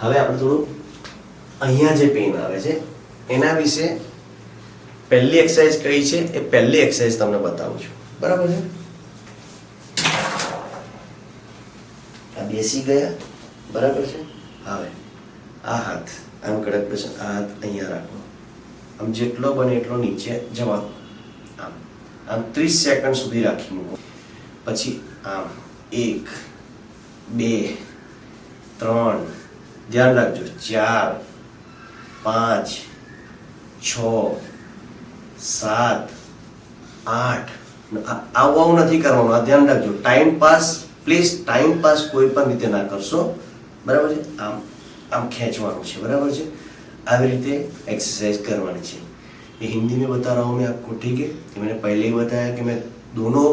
હવે આપણે થોડું અહીંયા જે પેન આવે છે એના વિશે પહેલી એક્સરસાઇઝ કઈ છે એ પહેલી એક્સરસાઇઝ તમને બતાવું છું, બરાબર છે? આ બેસી ગયા, બરાબર છે? હવે આ હાથ આમ કડક પ્રેશર, આ હાથ અહીંયા રાખો, આમ જેટલો બને એટલો નીચે જવા, આમ આમ 30 સેકન્ડ સુધી રાખી મૂકો. પછી આમ 1 2 3, ધ્યાન રાખજો, 4 5 6 7 8. આવું નથી કરવાનું, આ ધ્યાન રાખજો. Time pass please, time pass કોઈ પણ રીતે ના કરશો, બરાબર છે? આમ આમ ખેંચવાનું છે, બરાબર છે? આવી રીતે एक्सरसाइज करवानी है. ये हिंदी में बता रहा हूँ मैं आपको, ठीक है? कि मैंने पहले ही बताया कि मैं दोनों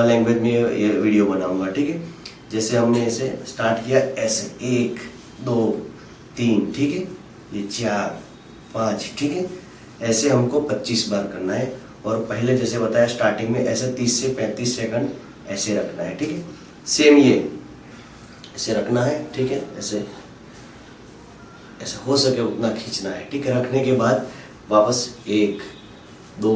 लैंग्वेज में ये वीडियो बनाऊंगा, ठीक है? जैसे हमने ऐसे स्टार्ट किया, ऐसे 1 2 3, ठीक है? ये 4 5, ठीक है? ऐसे हमको 25 बार करना है. और पहले जैसे बताया स्टार्टिंग में ऐसे 30 से 35 सेकंड ऐसे रखना है, ठीक है? सेम ये ऐसे रखना है, ठीक है? ऐसे ऐसे हो सके उतना खींचना है, ठीक है? रखने के बाद वापस 1 2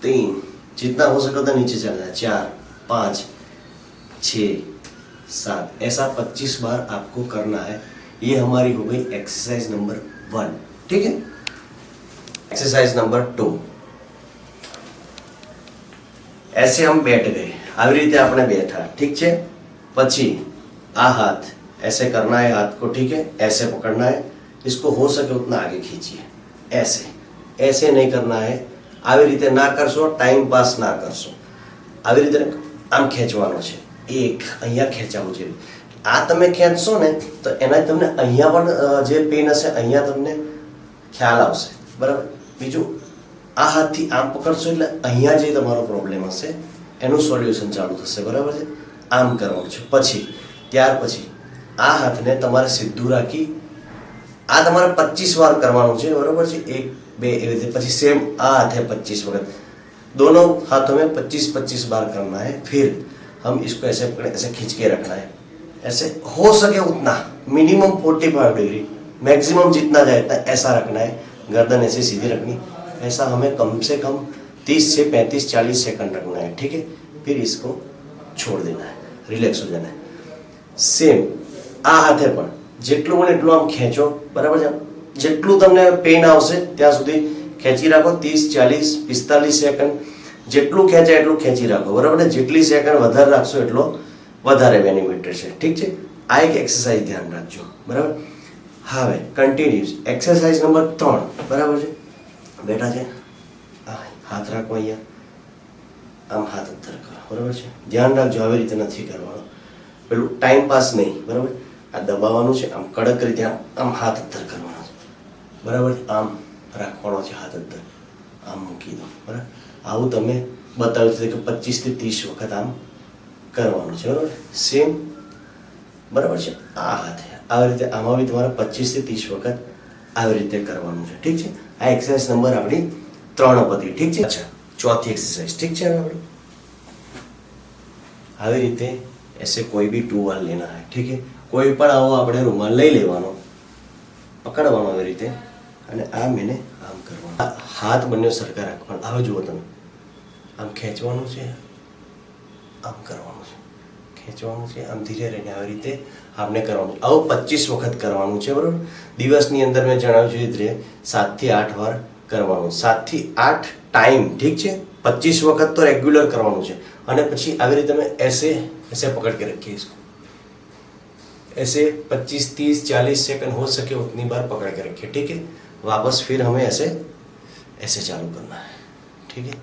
3, जितना हो सके उतना नीचे चलना है, 4 5 6 7, ऐसा 25 बार आपको करना है. ये हमारी हो गई एक्सरसाइज नंबर 1, ठीक है? एक्सरसाइज नंबर 2, ऐसे हम बैठ गए, આવી રીતે આપણે બેઠા, ठीक है? પછી आ हाथ ऐसे करना है, हाथ को, ठीक है? ऐसे पकड़ना है, इसको हो सके उतना आगे खींचिए, ऐसे ऐसे नहीं करना है. આવી રીતે ના કરશો, ટાઈમ પાસ ના કરશો. આવી રીતે આમ ખેંચવાનો છે, એક અહીંયા ખેંચાવું છે. આ તમે ખેંચશો ને તો એના તમને અહીંયા પણ જે પેન હશે અહીંયા તમને ખ્યાલ આવશે, બરાબર? બીજું આ હાથથી આમ પકડશો એટલે અહીંયા જે તમારો પ્રોબ્લેમ હશે એનું સોલ્યુશન ચાલુ થશે, બરાબર છે? આમ કરવાનું છે. પછી ત્યાર પછી આ હાથને તમારે સીધું રાખી આ તમારે 25 વાર કરવાનું છે, બરાબર છે? 1 2 એવી રીતે. પછી સેમ આ हाथ है 25 वक्त, दोनों हाथों में 25 बार करना है. फिर हम इसको ऐसे पकड़े, ऐसे खींच के रखना है, ऐसे हो सके उतना, मिनिमम 45 डिग्री, मैक्सिमम जितना जाए इतना ऐसा रखना है. गर्दन ऐसे सीधी रखनी, ऐसा हमें कम से कम 30 से 35 40 सेकंड रखना है, ठीक है? फिर इसको छोड़ देना है, रिलैक्स हो जाना है. सेम આ હાથે પણ જેટલું બને એટલું આમ ખેંચો, બરાબર છે? જેટલું તમને પેન આવશે ત્યાં સુધી ખેંચી રાખો, 30 40 45 સેકન્ડ જેટલું ખેંચાય એટલું ખેંચી રાખો, બરાબર છે? જેટલી સેકન્ડ વધારે રાખશો એટલો વધારે બેનિફિટ છે, ઠીક છે? આ એક એક્સરસાઇઝ ધ્યાન રાખજો, બરાબર? હવે કન્ટિન્યુઅસ એક્સરસાઇઝ નંબર 3, બરાબર છે? બેઠા છે, હાથ રાખો અહીંયા, આમ હાથ અંદર કરો, બરાબર છે? ધ્યાન રાખજો, આવી રીતે નથી કરવાનું, પેલું ટાઈમ પાસ નહીં, બરાબર? આ દબાવવાનું છે, આમ કડક રીતે આમ હાથ અંદર કરવાનો છે, બરાબર? આમ રાખવાનો છે હાથ અંદર, આમ મૂકી દો, બરાબર? આવું તમે બતાવ્યું છે કે 25 થી 30 વખત આમ કરવાનું છે, બરાબર? સેમ, બરાબર છે? આ હાથે આવી રીતે આમાં બી તમારે 25 થી 30 વખત આવી રીતે કરવાનું છે, ઠીક છે? આ એક્સરસાઇઝ નંબર આપણી 3 પતી, ઠીક છે? અચ્છા, ચોથી एक्सरसाइज, ठीक है? આવી રીતે ऐसे कोई भी टूवाल लेना है, ठीक है? कोई પણ આવો આપણે રૂમાલ લઈ લેવાનો, પકડવાનો આવી રીતે, અને આ મેને આમ કરવાનું, હાથ બંને સરખા રાખવાના. હવે જુઓ તમે, આમ ખેંચવાનું છે, આમ કરવાનું છે, ખેંચવાનું છે, આમ ધીરે રહીને આવી રીતે આપણે કરવાનું. આવું 25 વખત કરવાનું છે, બરાબર? દિવસની અંદર મેં જણાવ્યું છે એ રીતે 7 થી 8 વાર કરવાનું, 7 થી 8 ટાઈમ, ઠીક છે? 25 વખત તો રેગ્યુલર કરવાનું છે. અને પછી આવી રીતે મેં ऐसे ऐसे पकड़ के रखिए इसको, ऐसे 25 30 40 सेकंड हो सके उतनी बार पकड़ के रखिए, ठीक है? वापस फिर हमें ऐसे ऐसे चालू करना है, ठीक है?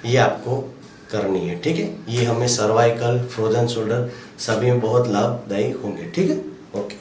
ये आपको करनी है, ठीक है? ये हमें सर्वाइकल, फ्रोजन शोल्डर सभी में बहुत लाभदायी होंगे, ठीक है? ओके.